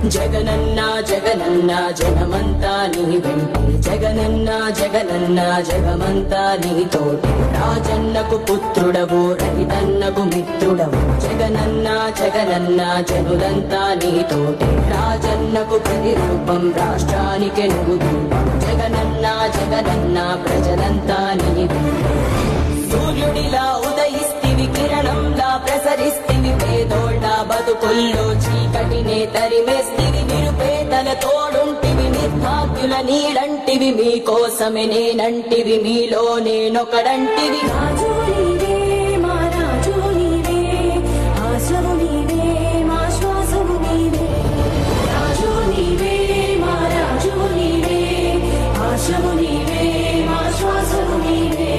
జగనన్న జగనన్న జగమంతా నీ వెంటే జగనన్న జగనన్న జగమంతా నీ తోటే రాజన్నకు పుత్రుడవు రైతన్నకు మిత్రుడవు జగనన్న జగనన్న జనులంతా నీ తోటే రాజన్నకు ప్రతిరూపం రాష్ట్రానికి నువ్వు దీపం జగనన్న జగనన్న ప్రజలంతా నీ వెంటే సూర్యుడిలా ఉదయిస్తివి కిరణంలా ప్రసరిస్తివి పేదోళ్ళ బతుకుల్లో చీకటినే తరిమేస్తివి నిరుపేదల తోడుంటివి నిర్భాగ్యుల నీడంటివి మీకోసమే నేనంటివి మీలో నేనొకడంటివి రాజు నీవే మా రాజు నీవే ఆశవు నీవే మా శ్వాసము నీవే రాజు నీవే మా రాజు నీవే ఆశవు నీవే మా శ్వాసము నీవే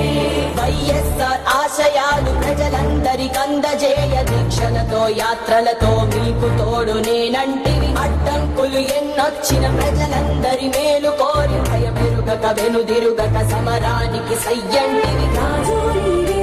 వైఎస్ఆర్ ఆశయాలు ప్రజలందరికందజేయ దీక్షలతో యాత్రలతో మీకు తోడు నేనంటివి అడ్డంకులు ఎన్నొచ్చిన ప్రజలందరి మేలు కోరి భయమెరుగక వెనుదిరుగక సమరానికి సయ్యంటివి రాజు నీవే